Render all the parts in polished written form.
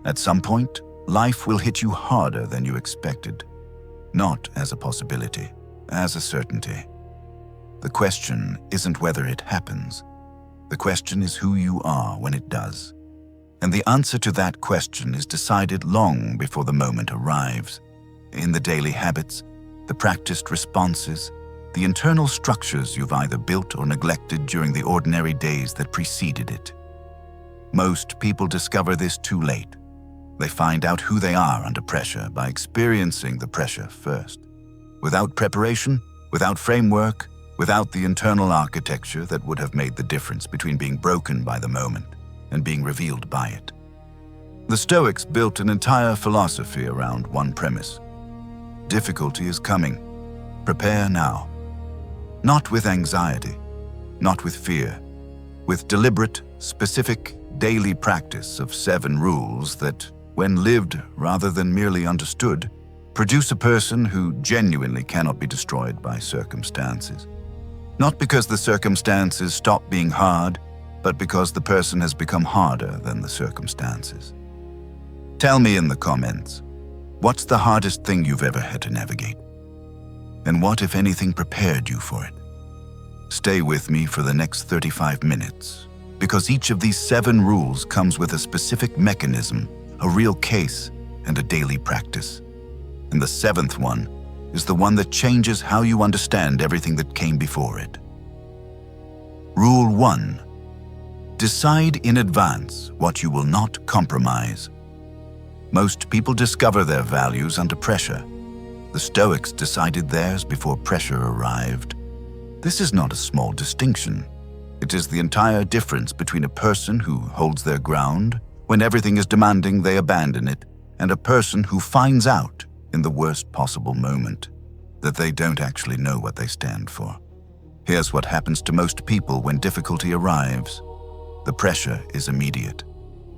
At some point, life will hit you harder than you expected, not as a possibility, as a certainty. The question isn't whether it happens. The question is who you are when it does. And the answer to that question is decided long before the moment arrives. In the daily habits, the practiced responses, the internal structures you've either built or neglected during the ordinary days that preceded it. Most people discover this too late. They find out who they are under pressure by experiencing the pressure first. Without preparation, without framework, without the internal architecture that would have made the difference between being broken by the moment and being revealed by it. The Stoics built an entire philosophy around one premise. Difficulty is coming. Prepare now. Not with anxiety, not with fear, with deliberate, specific, daily practice of 7 rules that, when lived rather than merely understood, produce a person who genuinely cannot be destroyed by circumstances. Not because the circumstances stop being hard, but because the person has become harder than the circumstances. Tell me in the comments, what's the hardest thing you've ever had to navigate? And what, if anything, prepared you for it? Stay with me for the next 35 minutes, because each of these 7 rules comes with a specific mechanism, a real case, and a daily practice. And the 7th one is the one that changes how you understand everything that came before it. Rule 1. Decide in advance what you will not compromise. Most people discover their values under pressure. The Stoics decided theirs before pressure arrived. This is not a small distinction. It is the entire difference between a person who holds their ground when everything is demanding they abandon it, and a person who finds out in the worst possible moment that they don't actually know what they stand for. Here's what happens to most people when difficulty arrives. The pressure is immediate.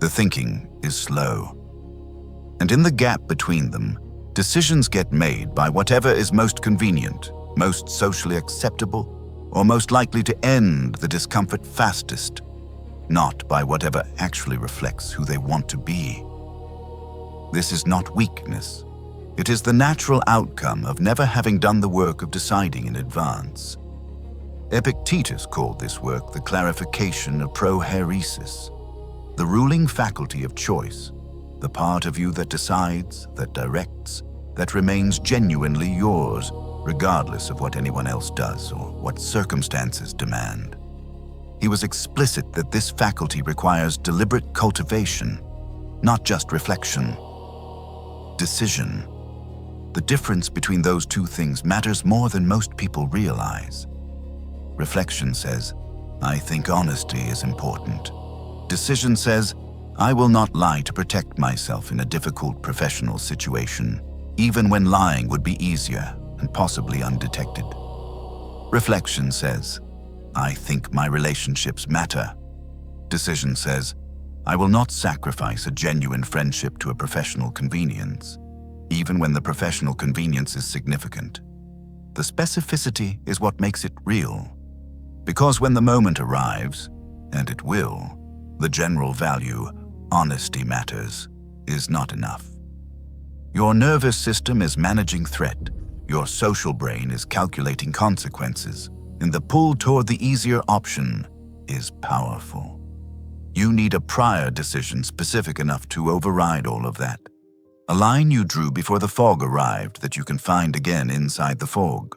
The thinking is slow. And in the gap between them, decisions get made by whatever is most convenient, most socially acceptable, or most likely to end the discomfort fastest, not by whatever actually reflects who they want to be. This is not weakness. It is the natural outcome of never having done the work of deciding in advance. Epictetus called this work the clarification of prohairesis, the ruling faculty of choice, the part of you that decides, that directs, that remains genuinely yours, regardless of what anyone else does or what circumstances demand. He was explicit that this faculty requires deliberate cultivation, not just reflection. Decision. The difference between those two things matters more than most people realize. Reflection says, I think honesty is important. Decision says, I will not lie to protect myself in a difficult professional situation, even when lying would be easier and possibly undetected. Reflection says, I think my relationships matter. Decision says, I will not sacrifice a genuine friendship to a professional convenience, even when the professional convenience is significant. The specificity is what makes it real. Because when the moment arrives, and it will, the general value, honesty matters, is not enough. Your nervous system is managing threat. Your social brain is calculating consequences, and the pull toward the easier option is powerful. You need a prior decision specific enough to override all of that. A line you drew before the fog arrived that you can find again inside the fog.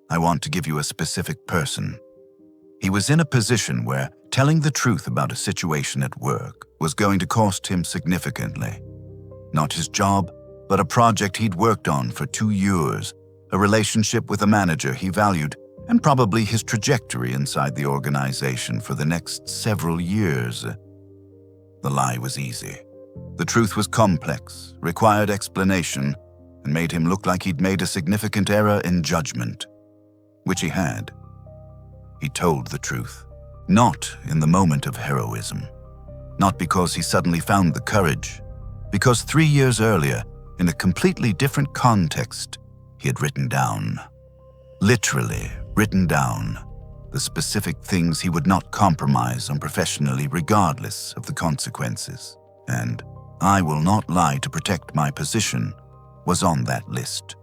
I want to give you a specific person. He was in a position where telling the truth about a situation at work was going to cost him significantly. Not his job, but a project he'd worked on for 2 years, a relationship with a manager he valued, and probably his trajectory inside the organization for the next several years. The lie was easy. The truth was complex, required explanation, and made him look like he'd made a significant error in judgment, which he had. He told the truth, not in the moment of heroism, not because he suddenly found the courage, because 3 years earlier, in a completely different context, he had written down, literally written down, the specific things he would not compromise on professionally regardless of the consequences. And "I will not lie to protect my position," was on that list.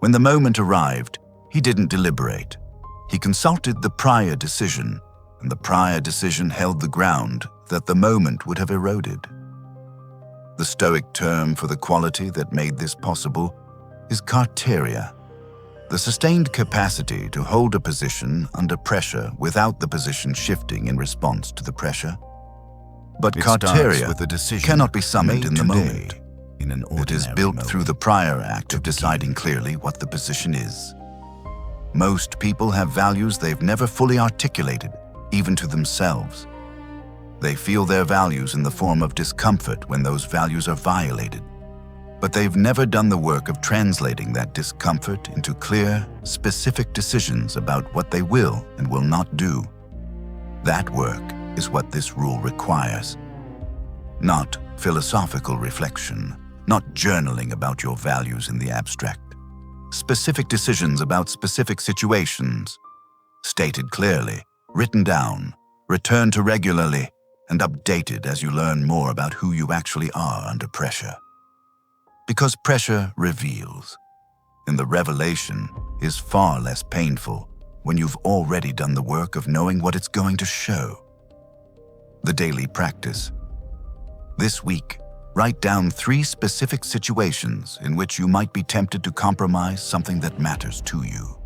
When the moment arrived, he didn't deliberate. He consulted the prior decision, and the prior decision held the ground that the moment would have eroded. The Stoic term for the quality that made this possible is karteria, the sustained capacity to hold a position under pressure without the position shifting in response to the pressure. But karteria cannot be summoned in the moment. It is built through the prior act of deciding clearly what the position is. Most people have values they've never fully articulated, even to themselves. They feel their values in the form of discomfort when those values are violated. But they've never done the work of translating that discomfort into clear, specific decisions about what they will and will not do. That work is what this rule requires. Not philosophical reflection, not journaling about your values in the abstract. Specific decisions about specific situations, stated clearly, written down, returned to regularly, and updated as you learn more about who you actually are under pressure. Because pressure reveals, and the revelation is far less painful when you've already done the work of knowing what it's going to show. The daily practice. This week, write down 3 specific situations in which you might be tempted to compromise something that matters to you.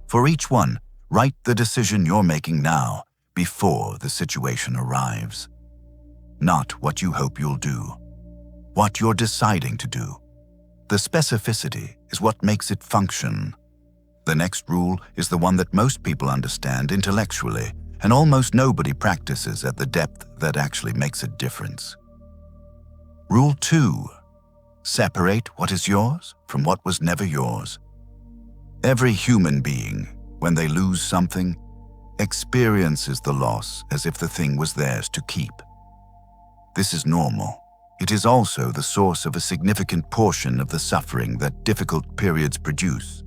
For each one, write the decision you're making now before the situation arrives. Not what you hope you'll do, what you're deciding to do. The specificity is what makes it function. The next rule is the one that most people understand intellectually, and almost nobody practices at the depth that actually makes a difference. Rule 2. Separate what is yours from what was never yours. Every human being, when they lose something, experiences the loss as if the thing was theirs to keep. This is normal. It is also the source of a significant portion of the suffering that difficult periods produce.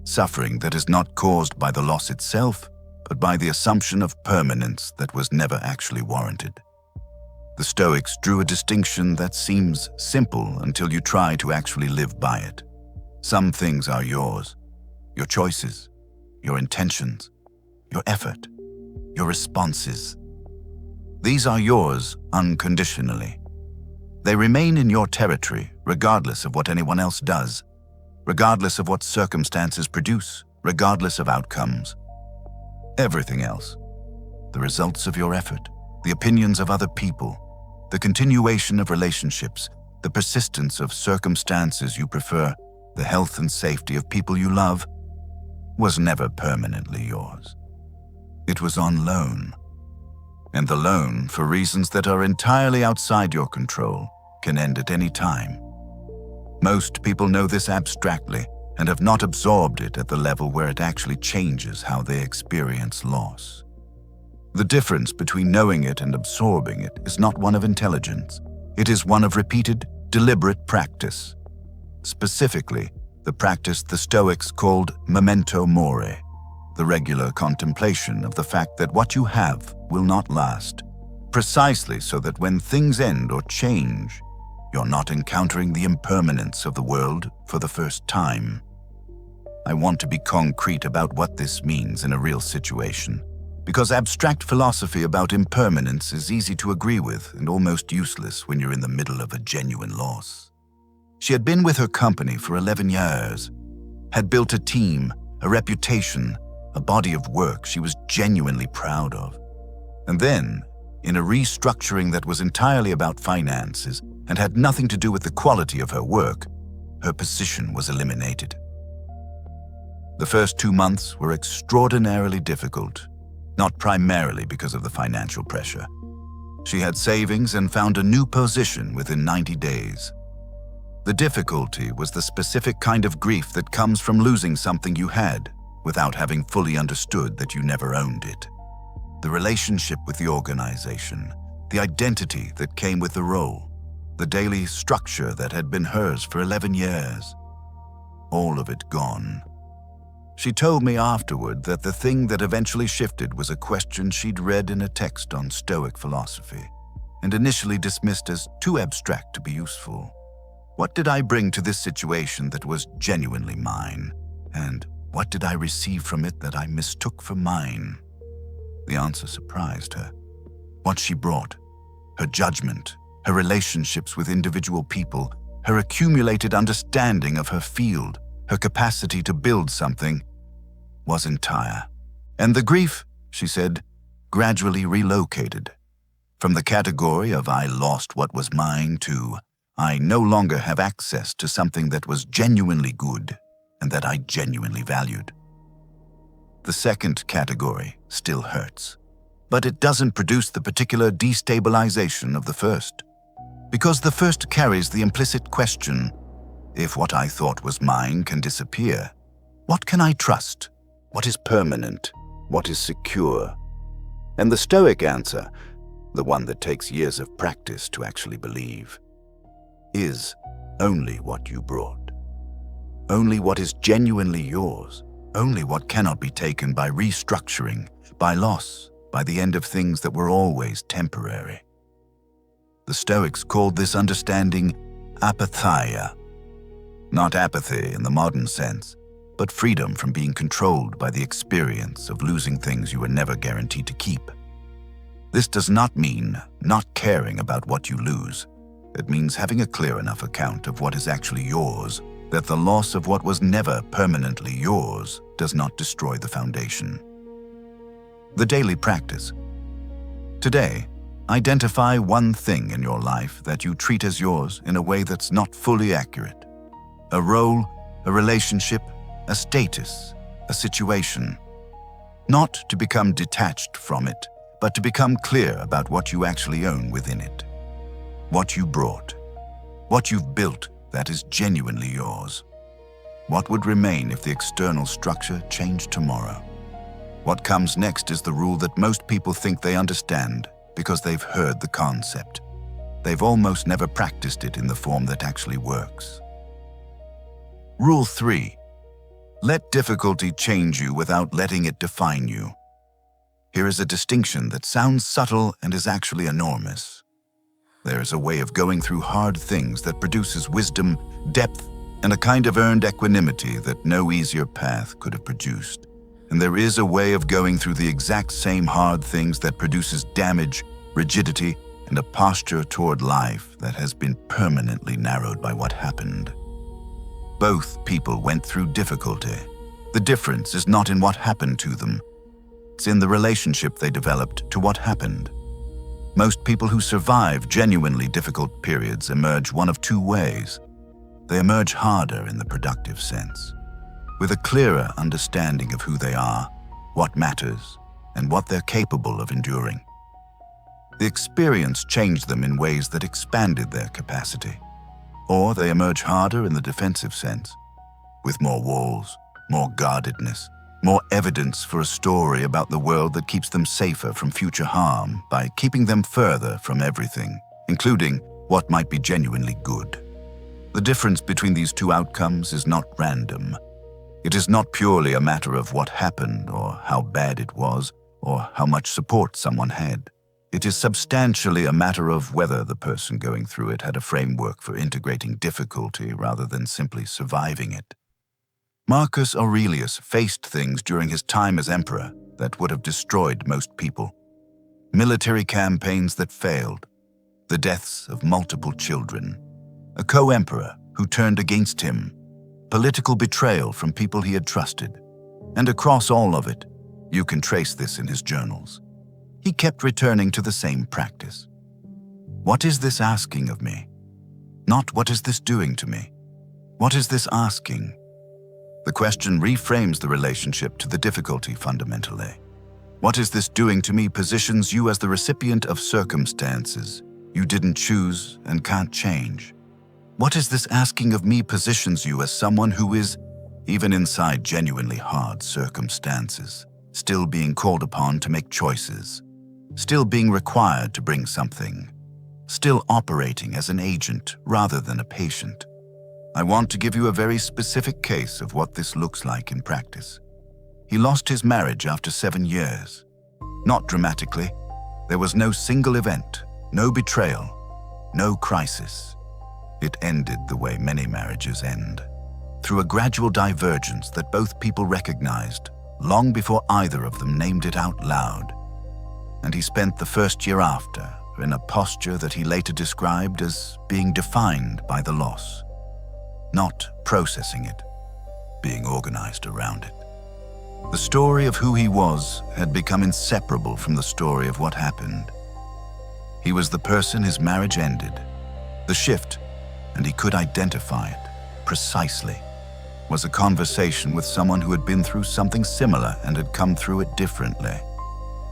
Suffering that is not caused by the loss itself, but by the assumption of permanence that was never actually warranted. The Stoics drew a distinction that seems simple until you try to actually live by it. Some things are yours, your choices, your intentions, your effort, your responses. These are yours unconditionally. They remain in your territory regardless of what anyone else does, regardless of what circumstances produce, regardless of outcomes. Everything else, the results of your effort, the opinions of other people, the continuation of relationships, the persistence of circumstances you prefer, the health and safety of people you love, was never permanently yours. It was on loan. And the loan, for reasons that are entirely outside your control, can end at any time. Most people know this abstractly and have not absorbed it at the level where it actually changes how they experience loss. The difference between knowing it and absorbing it is not one of intelligence. It is one of repeated, deliberate practice. Specifically, the practice the Stoics called memento mori, the regular contemplation of the fact that what you have will not last, precisely so that when things end or change, you're not encountering the impermanence of the world for the first time. I want to be concrete about what this means in a real situation, because abstract philosophy about impermanence is easy to agree with and almost useless when you're in the middle of a genuine loss. She had been with her company for 11 years, had built a team, a reputation, a body of work she was genuinely proud of. And then, in a restructuring that was entirely about finances and had nothing to do with the quality of her work, her position was eliminated. The first 2 months were extraordinarily difficult, not primarily because of the financial pressure. She had savings and found a new position within 90 days. The difficulty was the specific kind of grief that comes from losing something you had without having fully understood that you never owned it. The relationship with the organization, the identity that came with the role, the daily structure that had been hers for 11 years. All of it gone. She told me afterward that the thing that eventually shifted was a question she'd read in a text on Stoic philosophy. and initially dismissed as too abstract to be useful. What did I bring to this situation that was genuinely mine? And what did I receive from it that I mistook for mine? The answer surprised her. What she brought, her judgment, her relationships with individual people, her accumulated understanding of her field, her capacity to build something, was entire. And the grief, she said, gradually relocated. From the category of I lost what was mine to I no longer have access to something that was genuinely good and that I genuinely valued. The second category still hurts, but it doesn't produce the particular destabilization of the first. Because the first carries the implicit question, if what I thought was mine can disappear, what can I trust? What is permanent? What is secure? And the Stoic answer, the one that takes years of practice to actually believe, is only what you brought. Only what is genuinely yours. Only what cannot be taken by restructuring, by loss, by the end of things that were always temporary. The Stoics called this understanding apatheia. Not apathy in the modern sense, but freedom from being controlled by the experience of losing things you were never guaranteed to keep. This does not mean not caring about what you lose. It means having a clear enough account of what is actually yours, that the loss of what was never permanently yours does not destroy the foundation. The daily practice. Today, identify one thing in your life that you treat as yours in a way that's not fully accurate. A role, a relationship, a status, a situation. Not to become detached from it, but to become clear about what you actually own within it. What you brought. What you've built that is genuinely yours. What would remain if the external structure changed tomorrow? What comes next is the rule that most people think they understand because they've heard the concept. They've almost never practiced it in the form that actually works. Rule 3. Let difficulty change you without letting it define you. Here is a distinction that sounds subtle and is actually enormous. There is a way of going through hard things that produces wisdom, depth, and a kind of earned equanimity that no easier path could have produced. And there is a way of going through the exact same hard things that produces damage, rigidity, and a posture toward life that has been permanently narrowed by what happened. Both people went through difficulty. The difference is not in what happened to them. It's in the relationship they developed to what happened. Most people who survive genuinely difficult periods emerge one of two ways. They emerge harder in the productive sense, with a clearer understanding of who they are, what matters, and what they're capable of enduring. The experience changed them in ways that expanded their capacity. Or they emerge harder in the defensive sense, with more walls, more guardedness, more evidence for a story about the world that keeps them safer from future harm by keeping them further from everything, including what might be genuinely good. The difference between these two outcomes is not random. It is not purely a matter of what happened or how bad it was or how much support someone had. It is substantially a matter of whether the person going through it had a framework for integrating difficulty rather than simply surviving it. Marcus Aurelius faced things during his time as emperor that would have destroyed most people. Military campaigns that failed, the deaths of multiple children, a co-emperor who turned against him, political betrayal from people he had trusted. And across all of it, you can trace this in his journals. He kept returning to the same practice. What is this asking of me? Not what is this doing to me? What is this asking? The question reframes the relationship to the difficulty fundamentally. What is this doing to me positions you as the recipient of circumstances you didn't choose and can't change. What is this asking of me positions you as someone who is, even inside genuinely hard circumstances, still being called upon to make choices, still being required to bring something, still operating as an agent rather than a patient. I want to give you a very specific case of what this looks like in practice. He lost his marriage after 7 years. Not dramatically. There was no single event, No betrayal, no crisis. It ended the way many marriages end, through a gradual divergence that both people recognized long before either of them named it out loud. And he spent the first year after in a posture that he later described as being defined by the loss, not processing it, being organized around it. The story of who he was had become inseparable from the story of what happened. He was the person his marriage ended, the shift, and he could identify it precisely, was a conversation with someone who had been through something similar and had come through it differently.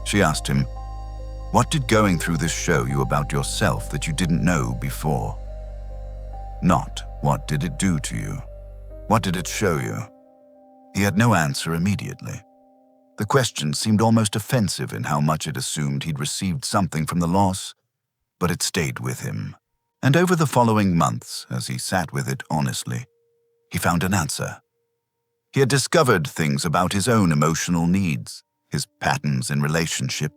She asked him, "What did going through this show you about yourself that you didn't know before?" Not, "What did it do to you? What did it show you?" He had no answer immediately. The question seemed almost offensive in how much it assumed he'd received something from the loss, but it stayed with him. And over the following months, as he sat with it honestly, he found an answer. He had discovered things about his own emotional needs, his patterns in relationship,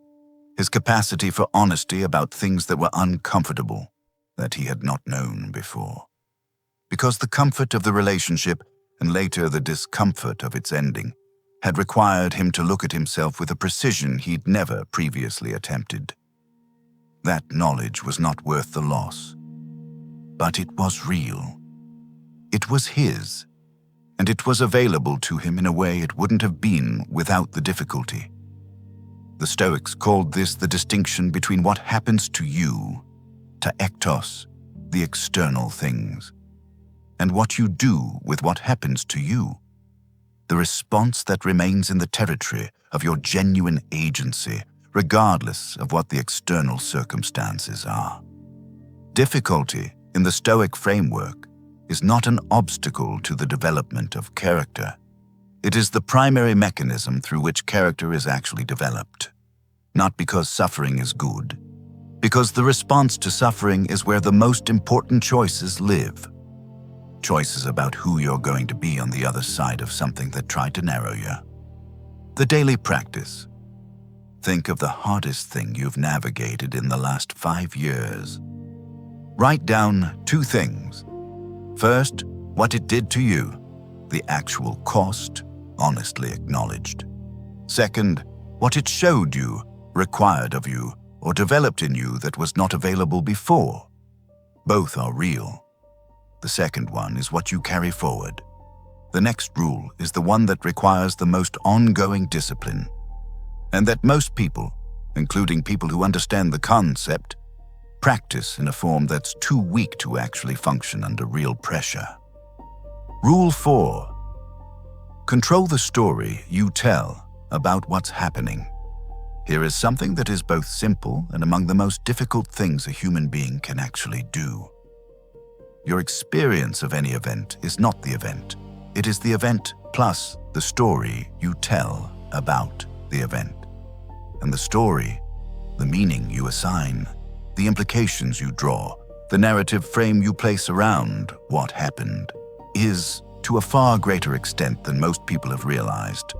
his capacity for honesty about things that were uncomfortable, that he had not known before. Because the comfort of the relationship, and later the discomfort of its ending, had required him to look at himself with a precision he'd never previously attempted. That knowledge was not worth the loss. But it was real. It was his, and it was available to him in a way it wouldn't have been without the difficulty. The Stoics called this the distinction between what happens to you, to ektos, the external things, and what you do with what happens to you, the response that remains in the territory of your genuine agency, regardless of what the external circumstances are. Difficulty, in the Stoic framework, is not an obstacle to the development of character. It is the primary mechanism through which character is actually developed. Not because suffering is good, because the response to suffering is where the most important choices live. Choices about who you're going to be on the other side of something that tried to narrow you. The daily practice. Think of the hardest thing you've navigated in the last 5 years. Write down 2 things. First, what it did to you, the actual cost, honestly acknowledged. Second, what it showed you, required of you, or developed in you that was not available before. Both are real. The second one is what you carry forward. The next rule is the one that requires the most ongoing discipline, and that most people, including people who understand the concept, practice in a form that's too weak to actually function under real pressure. Rule 4. Control the story you tell about what's happening. Here is something that is both simple and among the most difficult things a human being can actually do. Your experience of any event is not the event. It is the event plus the story you tell about the event. And the story, the meaning you assign, the implications you draw, the narrative frame you place around what happened, is, to a far greater extent than most people have realized,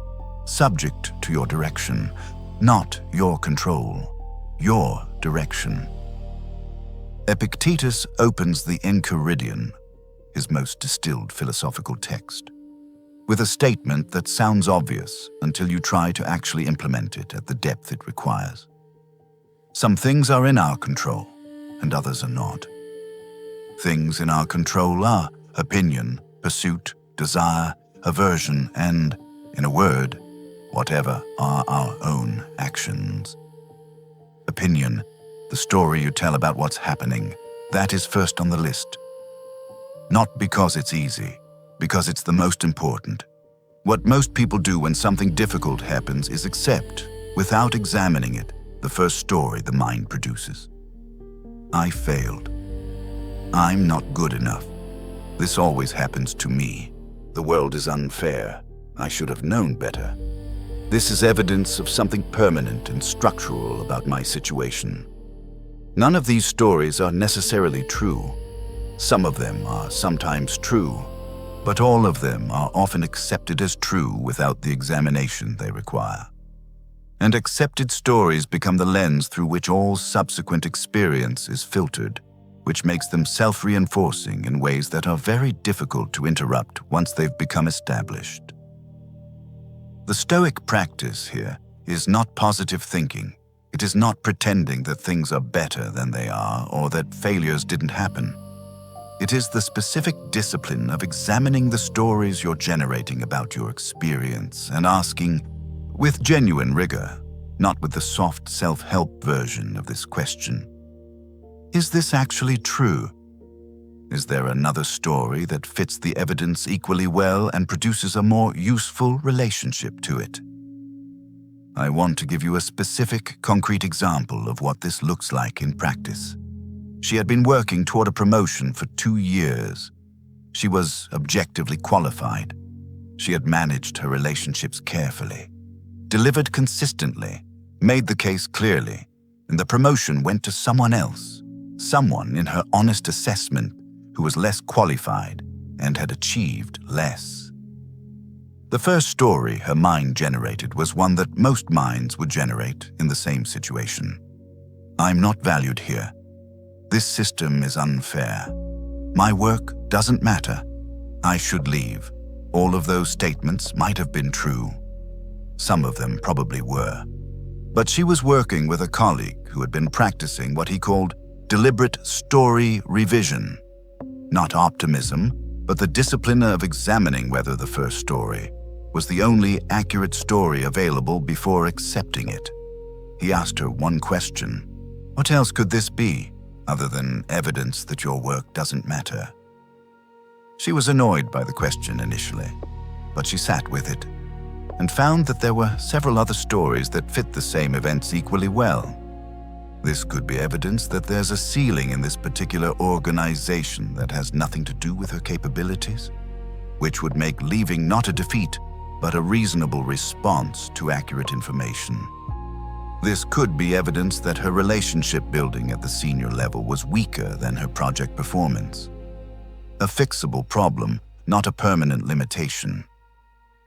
subject to your direction, not your control, your direction. Epictetus opens the Enchiridion, his most distilled philosophical text, with a statement that sounds obvious until you try to actually implement it at the depth it requires. Some things are in our control, and others are not. Things in our control are opinion, pursuit, desire, aversion, and, in a word, whatever are our own actions. Opinion, the story you tell about what's happening, that is first on the list. Not because it's easy, because it's the most important. What most people do when something difficult happens is accept, without examining it, the first story the mind produces. I failed. I'm not good enough. This always happens to me. The world is unfair. I should have known better. This is evidence of something permanent and structural about my situation. None of these stories are necessarily true. Some of them are sometimes true, but all of them are often accepted as true without the examination they require. and accepted stories become the lens through which all subsequent experience is filtered, which makes them self-reinforcing in ways that are very difficult to interrupt once they've become established. The Stoic practice here is not positive thinking. It is not pretending that things are better than they are or that failures didn't happen. It is the specific discipline of examining the stories you're generating about your experience and asking, with genuine rigor, not with the soft self-help version of this question, is this actually true? Is there another story that fits the evidence equally well and produces a more useful relationship to it? I want to give you a specific, concrete example of what this looks like in practice. She had been working toward a promotion for 2 years. She was objectively qualified. She had managed her relationships carefully, delivered consistently, made the case clearly, and the promotion went to someone else, someone in her honest assessment who was less qualified and had achieved less. The first story her mind generated was one that most minds would generate in the same situation. I'm not valued here. This system is unfair. My work doesn't matter. I should leave. All of those statements might have been true. Some of them probably were. But she was working with a colleague who had been practicing what he called deliberate story revision. Not optimism, but the discipline of examining whether the first story was the only accurate story available before accepting it. He asked her one question. What else could this be, other than evidence that your work doesn't matter? She was annoyed by the question initially, but she sat with it and found that there were several other stories that fit the same events equally well. This could be evidence that there's a ceiling in this particular organization that has nothing to do with her capabilities, which would make leaving not a defeat, but a reasonable response to accurate information. This could be evidence that her relationship building at the senior level was weaker than her project performance. A fixable problem, not a permanent limitation.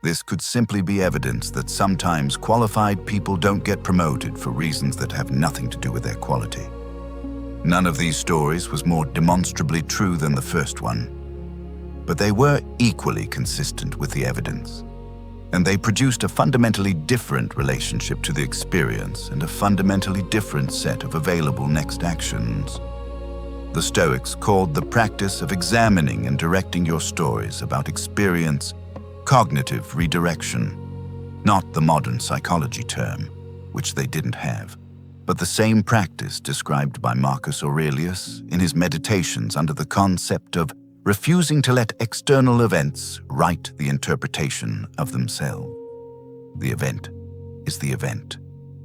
This could simply be evidence that sometimes qualified people don't get promoted for reasons that have nothing to do with their quality. None of these stories was more demonstrably true than the first one, but they were equally consistent with the evidence, and they produced a fundamentally different relationship to the experience and a fundamentally different set of available next actions. The Stoics called the practice of examining and directing your stories about experience cognitive redirection, not the modern psychology term, which they didn't have, but the same practice described by Marcus Aurelius in his Meditations under the concept of refusing to let external events write the interpretation of themselves. The event is the event.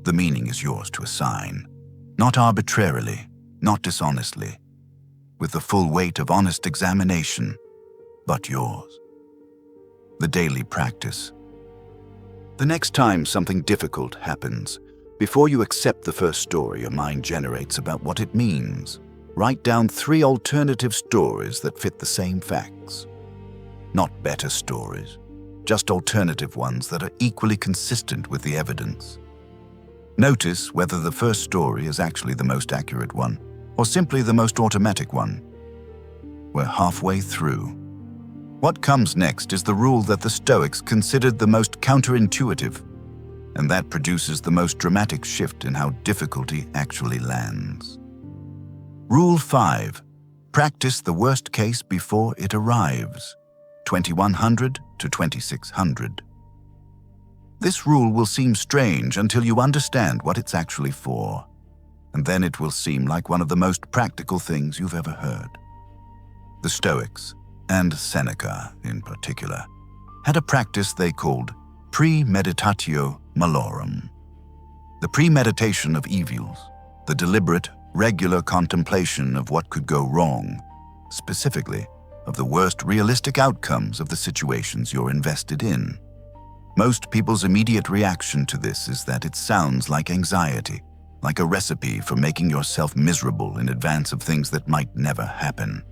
The meaning is yours to assign, not arbitrarily, not dishonestly, with the full weight of honest examination, but yours. The daily practice. The next time something difficult happens, before you accept the first story your mind generates about what it means, write down 3 alternative stories that fit the same facts. Not better stories, just alternative ones that are equally consistent with the evidence. Notice whether the first story is actually the most accurate one, or simply the most automatic one. We're halfway through. What comes next is the rule that the Stoics considered the most counterintuitive, and that produces the most dramatic shift in how difficulty actually lands. Rule 5. Practice the worst case before it arrives. 2100 to 2600. This rule will seem strange until you understand what it's actually for, and then it will seem like one of the most practical things you've ever heard. The Stoics, and Seneca in particular, had a practice they called Premeditatio Malorum. The premeditation of evils, the deliberate, regular contemplation of what could go wrong, specifically of the worst realistic outcomes of the situations you're invested in. Most people's immediate reaction to this is that it sounds like anxiety, like a recipe for making yourself miserable in advance of things that might never happen.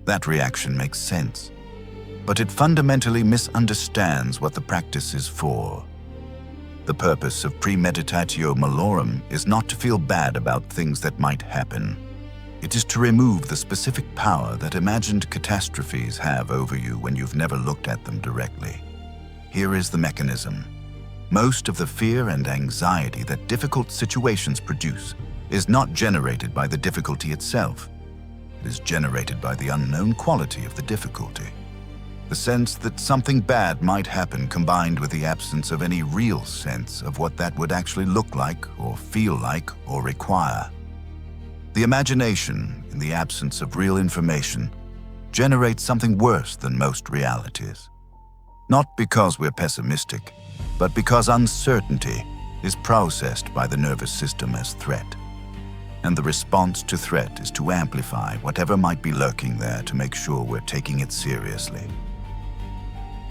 That reaction makes sense, but it fundamentally misunderstands what the practice is for. The purpose of Premeditatio Malorum is not to feel bad about things that might happen. It is to remove the specific power that imagined catastrophes have over you when you've never looked at them directly. Here is the mechanism. Most of the fear and anxiety that difficult situations produce is not generated by the difficulty itself. It is generated by the unknown quality of the difficulty. The sense that something bad might happen combined with the absence of any real sense of what that would actually look like or feel like or require. The imagination, in the absence of real information, generates something worse than most realities. Not because we're pessimistic, but because uncertainty is processed by the nervous system as threat. And the response to threat is to amplify whatever might be lurking there to make sure we're taking it seriously.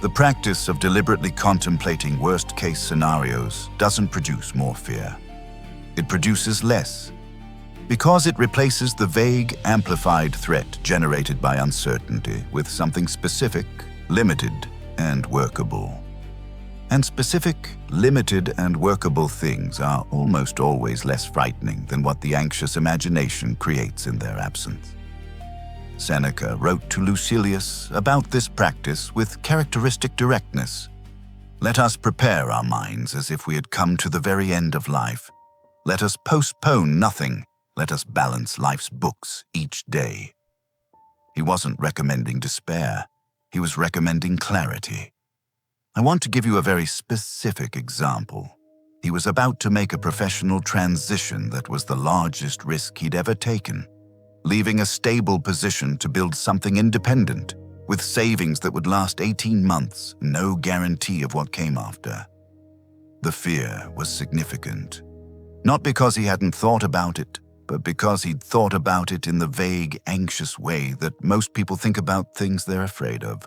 The practice of deliberately contemplating worst-case scenarios doesn't produce more fear. It produces less, because it replaces the vague, amplified threat generated by uncertainty with something specific, limited, and workable. And specific, limited, and workable things are almost always less frightening than what the anxious imagination creates in their absence. Seneca wrote to Lucilius about this practice with characteristic directness. Let us prepare our minds as if we had come to the very end of life. Let us postpone nothing. Let us balance life's books each day. He wasn't recommending despair. He was recommending clarity. I want to give you a very specific example. He was about to make a professional transition that was the largest risk he'd ever taken, leaving a stable position to build something independent, with savings that would last 18 months, no guarantee of what came after. The fear was significant, not because he hadn't thought about it, but because he'd thought about it in the vague, anxious way that most people think about things they're afraid of,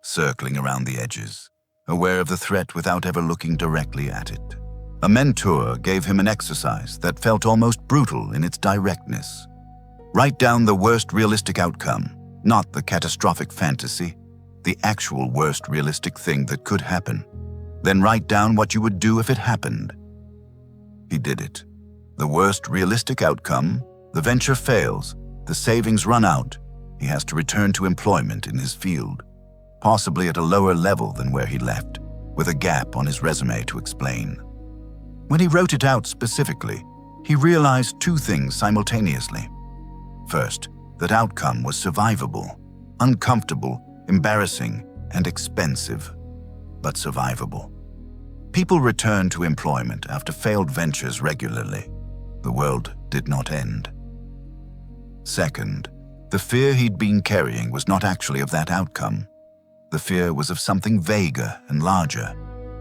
circling around the edges, aware of the threat without ever looking directly at it. A mentor gave him an exercise that felt almost brutal in its directness. Write down the worst realistic outcome, not the catastrophic fantasy, the actual worst realistic thing that could happen. Then write down what you would do if it happened. He did it. The worst realistic outcome, the venture fails, the savings run out, he has to return to employment in his field, possibly at a lower level than where he left, with a gap on his resume to explain. When he wrote it out specifically, he realized two things simultaneously. First, that outcome was survivable, uncomfortable, embarrassing, and expensive, but survivable. People return to employment after failed ventures regularly. The world did not end. Second, the fear he'd been carrying was not actually of that outcome. The fear was of something vaguer and larger,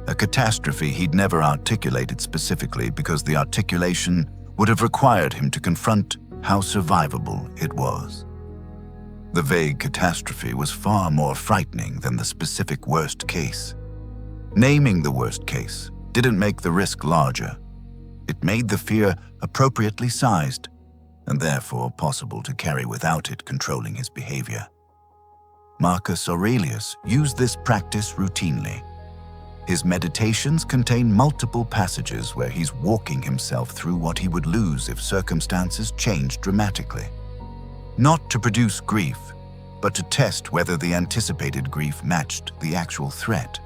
a catastrophe he'd never articulated specifically because the articulation would have required him to confront how survivable it was. The vague catastrophe was far more frightening than the specific worst case. Naming the worst case didn't make the risk larger. It made the fear appropriately sized, and therefore possible to carry without it controlling his behavior. Marcus Aurelius used this practice routinely. His meditations contain multiple passages where he's walking himself through what he would lose if circumstances changed dramatically. Not to produce grief, but to test whether the anticipated grief matched the actual threat.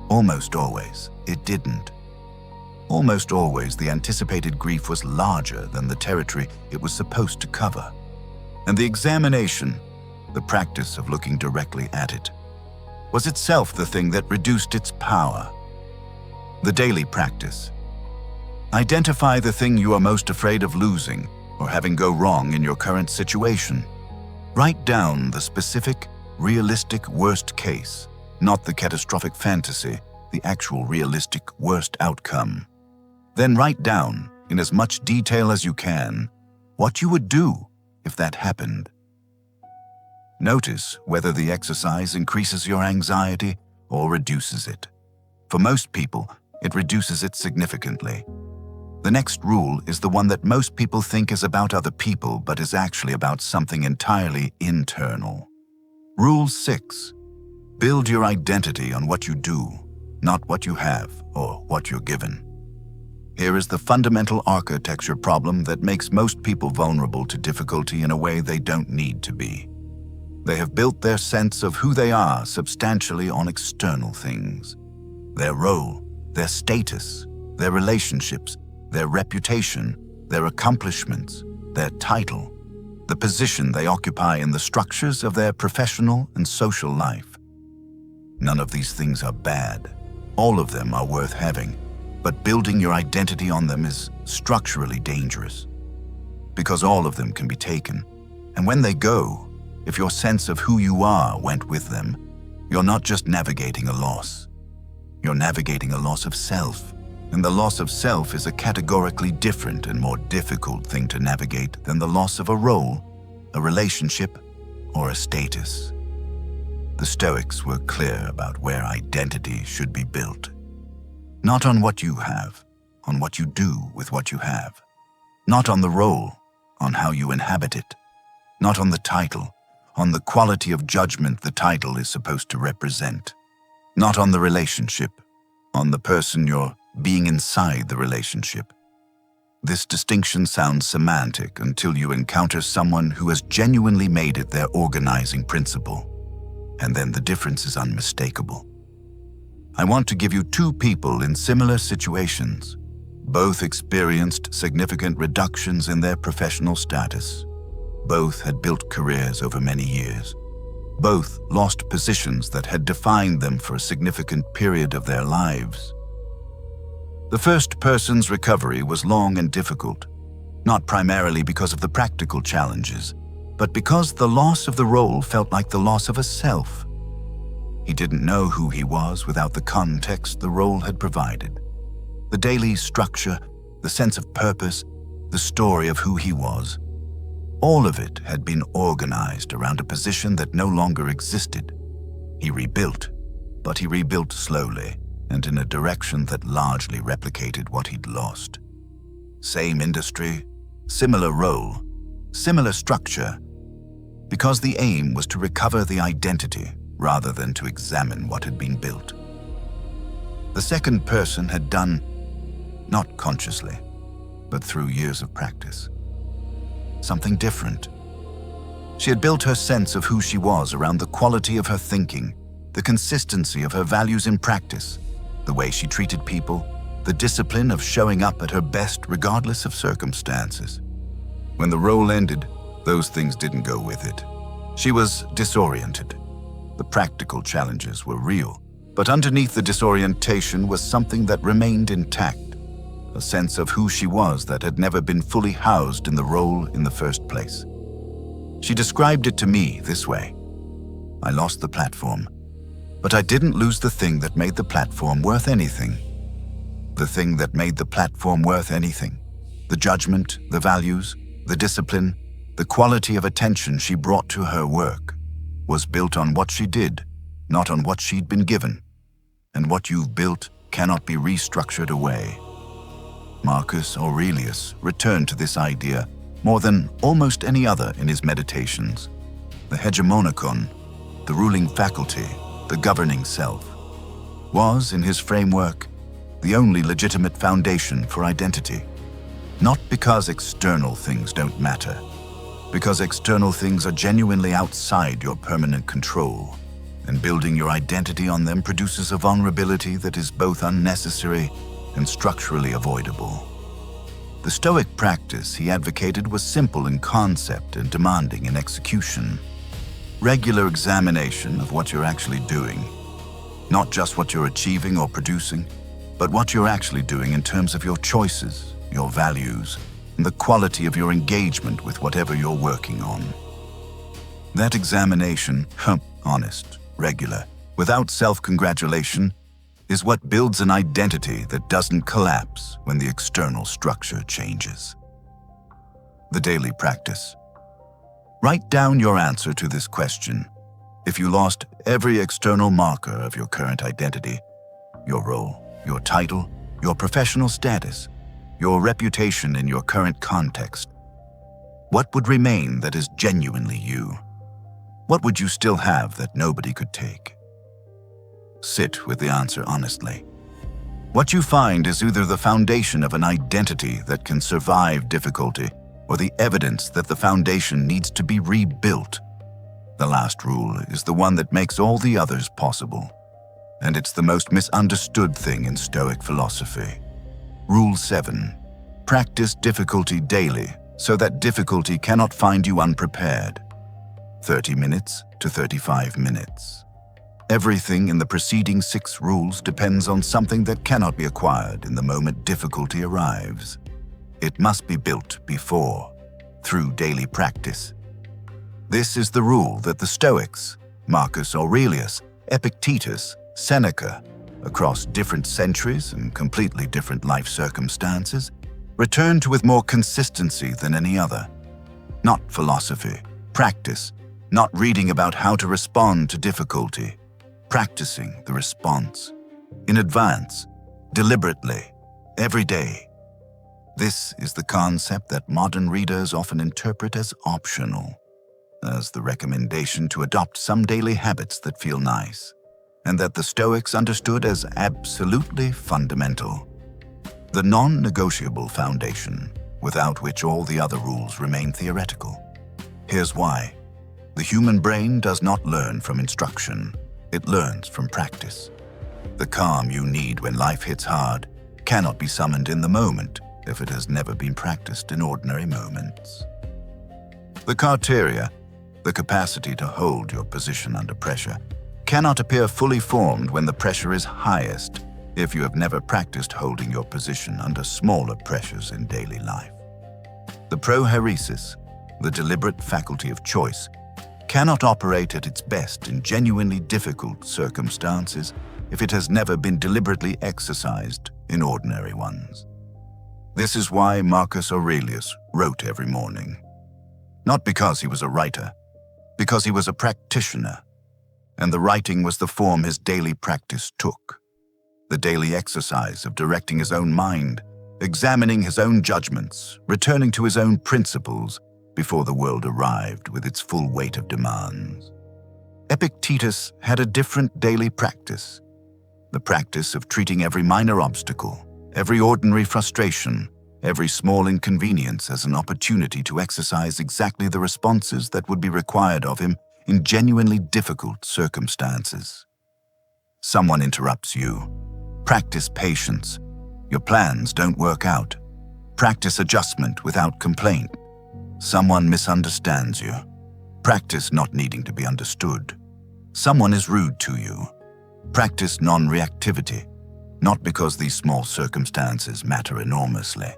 Almost always, it didn't. Almost always, the anticipated grief was larger than the territory it was supposed to cover. And the examination, the practice of looking directly at it, was itself the thing that reduced its power. The daily practice. Identify the thing you are most afraid of losing or having go wrong in your current situation. Write down the specific, realistic worst case, not the catastrophic fantasy, the actual realistic worst outcome. Then write down, in as much detail as you can, what you would do if that happened. Notice whether the exercise increases your anxiety or reduces it. For most people, it reduces it significantly. The next rule is the one that most people think is about other people, but is actually about something entirely internal. Rule 6. Build your identity on what you do, not what you have or what you're given. Here is the fundamental architecture problem that makes most people vulnerable to difficulty in a way they don't need to be. They have built their sense of who they are substantially on external things. Their role, their status, their relationships, their reputation, their accomplishments, their title, the position they occupy in the structures of their professional and social life. None of these things are bad. All of them are worth having, but building your identity on them is structurally dangerous. Because all of them can be taken, and when they go, if your sense of who you are went with them, you're not just navigating a loss. You're navigating a loss of self, and the loss of self is a categorically different and more difficult thing to navigate than the loss of a role, a relationship, or a status. The Stoics were clear about where identity should be built. Not on what you have, on what you do with what you have. Not on the role, on how you inhabit it. Not on the title, on the quality of judgment the title is supposed to represent. Not on the relationship, on the person you're being inside the relationship. This distinction sounds semantic until you encounter someone who has genuinely made it their organizing principle, and then the difference is unmistakable. I want to give you two people in similar situations. Both experienced significant reductions in their professional status. Both had built careers over many years. Both lost positions that had defined them for a significant period of their lives. The first person's recovery was long and difficult, not primarily because of the practical challenges, but because the loss of the role felt like the loss of a self. He didn't know who he was without the context the role had provided. The daily structure, the sense of purpose, the story of who he was. All of it had been organized around a position that no longer existed. He rebuilt, but he rebuilt slowly and in a direction that largely replicated what he'd lost. Same industry, similar role, similar structure, because the aim was to recover the identity rather than to examine what had been built. The second person had done, not consciously, but through years of practice, something different. She had built her sense of who she was around the quality of her thinking, the consistency of her values in practice, the way she treated people, the discipline of showing up at her best regardless of circumstances. When the role ended, those things didn't go with it. She was disoriented. The practical challenges were real, but underneath the disorientation was something that remained intact, a sense of who she was that had never been fully housed in the role in the first place. She described it to me this way. I lost the platform, but I didn't lose the thing that made the platform worth anything. The thing that made the platform worth anything, the judgment, the values, the discipline, the quality of attention she brought to her work, was built on what she did, not on what she'd been given. And what you've built cannot be restructured away. Marcus Aurelius returned to this idea more than almost any other in his meditations. The hegemonikon, the ruling faculty, the governing self, was, in his framework, the only legitimate foundation for identity. Not because external things don't matter, because external things are genuinely outside your permanent control, and building your identity on them produces a vulnerability that is both unnecessary and structurally avoidable. The Stoic practice he advocated was simple in concept and demanding in execution. Regular examination of what you're actually doing, not just what you're achieving or producing, but what you're actually doing in terms of your choices, your values, and the quality of your engagement with whatever you're working on. That examination, honest, regular, without self-congratulation, is what builds an identity that doesn't collapse when the external structure changes. The daily practice. Write down your answer to this question. If you lost every external marker of your current identity, your role, your title, your professional status, your reputation in your current context, what would remain that is genuinely you? What would you still have that nobody could take? Sit with the answer honestly. What you find is either the foundation of an identity that can survive difficulty, or the evidence that the foundation needs to be rebuilt. The last rule is the one that makes all the others possible, and it's the most misunderstood thing in Stoic philosophy. Rule 7. Practice difficulty daily so that difficulty cannot find you unprepared. 30 minutes to 35 minutes. Everything in the preceding 6 rules depends on something that cannot be acquired in the moment difficulty arrives. It must be built before, through daily practice. This is the rule that the Stoics, Marcus Aurelius, Epictetus, Seneca, across different centuries and completely different life circumstances, return to with more consistency than any other. Not philosophy, practice, not reading about how to respond to difficulty, practicing the response, in advance, deliberately, every day. This is the concept that modern readers often interpret as optional, as the recommendation to adopt some daily habits that feel nice, and that the Stoics understood as absolutely fundamental. The non-negotiable foundation, without which all the other rules remain theoretical. Here's why. The human brain does not learn from instruction. It learns from practice. The calm you need when life hits hard cannot be summoned in the moment if it has never been practiced in ordinary moments. The criteria, the capacity to hold your position under pressure, cannot appear fully formed when the pressure is highest if you have never practiced holding your position under smaller pressures in daily life. The prohairesis, the deliberate faculty of choice, cannot operate at its best in genuinely difficult circumstances if it has never been deliberately exercised in ordinary ones. This is why Marcus Aurelius wrote every morning. Not because he was a writer, because he was a practitioner, and the writing was the form his daily practice took. The daily exercise of directing his own mind, examining his own judgments, returning to his own principles before the world arrived with its full weight of demands. Epictetus had a different daily practice, the practice of treating every minor obstacle, every ordinary frustration, every small inconvenience as an opportunity to exercise exactly the responses that would be required of him in genuinely difficult circumstances. Someone interrupts you. Practice patience. Your plans don't work out. Practice adjustment without complaint. Someone misunderstands you. Practice not needing to be understood. Someone is rude to you. Practice non-reactivity, not because these small circumstances matter enormously,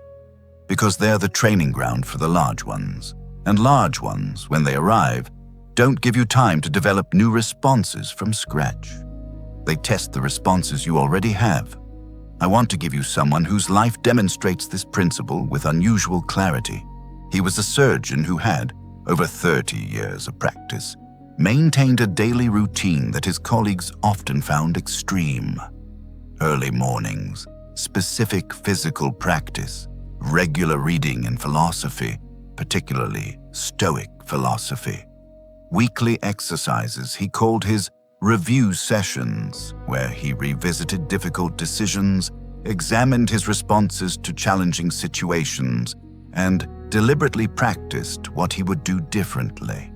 because they're the training ground for the large ones, and large ones, when they arrive, don't give you time to develop new responses from scratch. They test the responses you already have. I want to give you someone whose life demonstrates this principle with unusual clarity. He was a surgeon who had, over 30 years of practice, maintained a daily routine that his colleagues often found extreme. Early mornings, specific physical practice, regular reading in philosophy, particularly Stoic philosophy. Weekly exercises he called his review sessions, where he revisited difficult decisions, examined his responses to challenging situations, and deliberately practiced what he would do differently.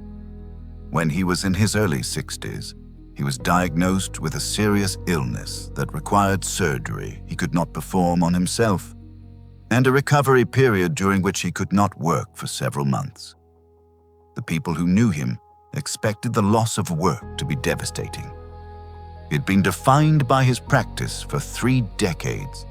When he was in his early 60s, he was diagnosed with a serious illness that required surgery he could not perform on himself, and a recovery period during which he could not work for several months. The people who knew him expected the loss of work to be devastating. He'd been defined by his practice for 3 decades.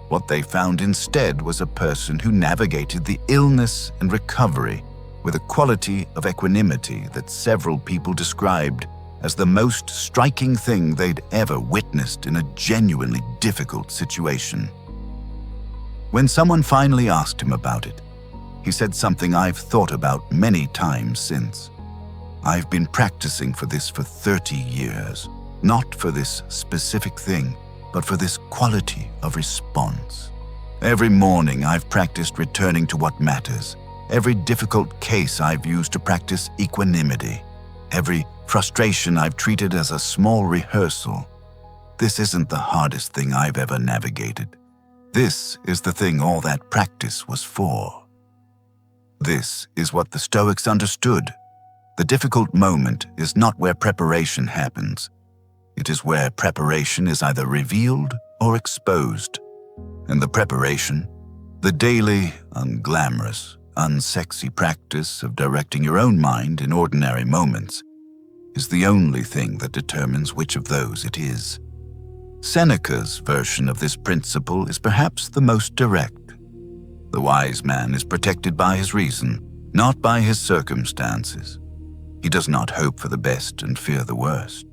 What they found instead was a person who navigated the illness and recovery with a quality of equanimity that several people described as the most striking thing they'd ever witnessed in a genuinely difficult situation. When someone finally asked him about it, he said something I've thought about many times since. I've been practicing for this for 30 years, not for this specific thing, but for this quality of response. Every morning I've practiced returning to what matters. Every difficult case I've used to practice equanimity. Every frustration I've treated as a small rehearsal. this isn't the hardest thing I've ever navigated. This is the thing all that practice was for. This is what the Stoics understood. The difficult moment is not where preparation happens. It is where preparation is either revealed or exposed. And the preparation, the daily, unglamorous, unsexy practice of directing your own mind in ordinary moments, is the only thing that determines which of those it is. Seneca's version of this principle is perhaps the most direct. The wise man is protected by his reason, not by his circumstances. He does not hope for the best and fear the worst.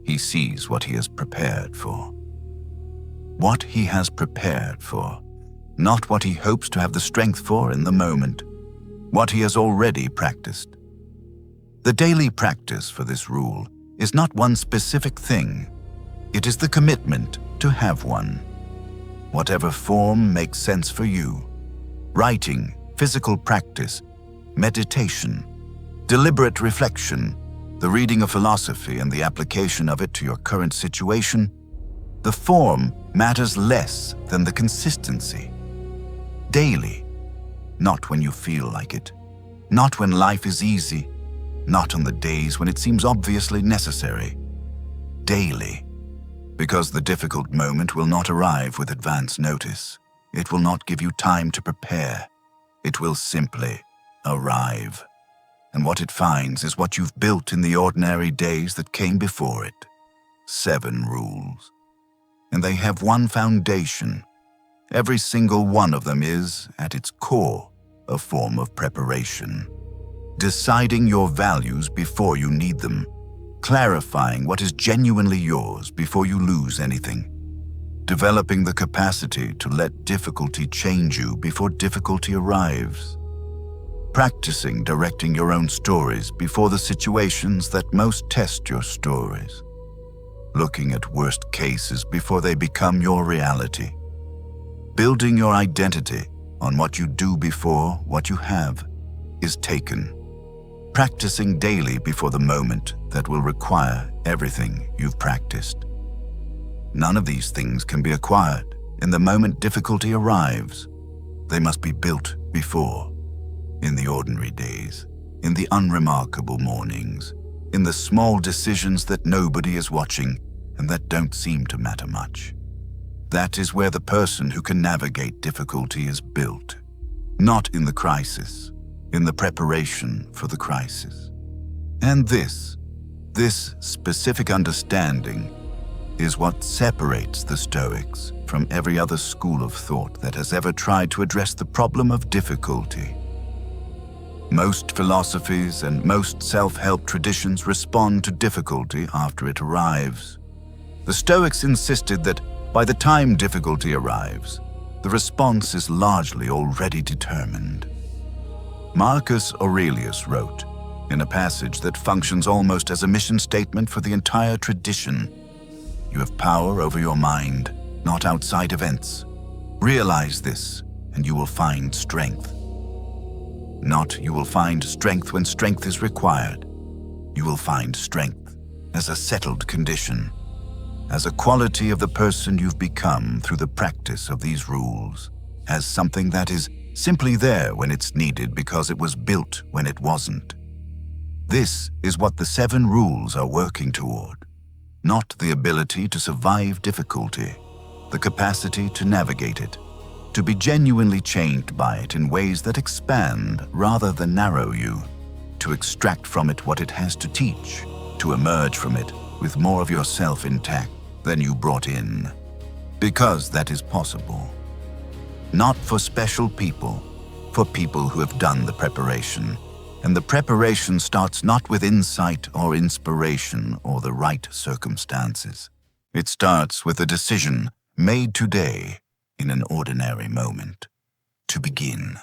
He sees what he has prepared for. What he has prepared for, not what he hopes to have the strength for in the moment, what he has already practiced. The daily practice for this rule is not one specific thing. It is the commitment to have one. Whatever form makes sense for you. Writing, physical practice, meditation, deliberate reflection, the reading of philosophy and the application of it to your current situation, the form matters less than the consistency. Daily, not when you feel like it, not when life is easy, not on the days when it seems obviously necessary. Daily, because the difficult moment will not arrive with advance notice. It will not give you time to prepare. It will simply arrive. And what it finds is what you've built in the ordinary days that came before it. 7 rules. And they have one foundation. Every single one of them is, at its core, a form of preparation. Deciding your values before you need them. Clarifying what is genuinely yours before you lose anything. Developing the capacity to let difficulty change you before difficulty arrives. Practicing directing your own stories before the situations that most test your stories. Looking at worst cases before they become your reality. Building your identity on what you do before what you have is taken. Practicing daily before the moment that will require everything you've practiced. None of these things can be acquired in the moment difficulty arrives. They must be built before, in the ordinary days, in the unremarkable mornings, in the small decisions that nobody is watching and that don't seem to matter much. That is where the person who can navigate difficulty is built, not in the crisis, in the preparation for the crisis. And this specific understanding is what separates the Stoics from every other school of thought that has ever tried to address the problem of difficulty. Most philosophies and most self-help traditions respond to difficulty after it arrives. The Stoics insisted that by the time difficulty arrives, the response is largely already determined. Marcus Aurelius wrote, in a passage that functions almost as a mission statement for the entire tradition, "You have power over your mind, not outside events. Realize this, and you will find strength. Not you will find strength when strength is required. You will find strength as a settled condition, as a quality of the person you've become through the practice of these rules, as something that is simply there when it's needed because it was built when it wasn't. This is what the 7 rules are working toward, not the ability to survive difficulty, the capacity to navigate it, to be genuinely changed by it in ways that expand rather than narrow you, to extract from it what it has to teach, to emerge from it with more of yourself intact than you brought in, because that is possible. Not for special people, for people who have done the preparation. And the preparation starts not with insight or inspiration or the right circumstances. It starts with a decision made today in an ordinary moment. To begin.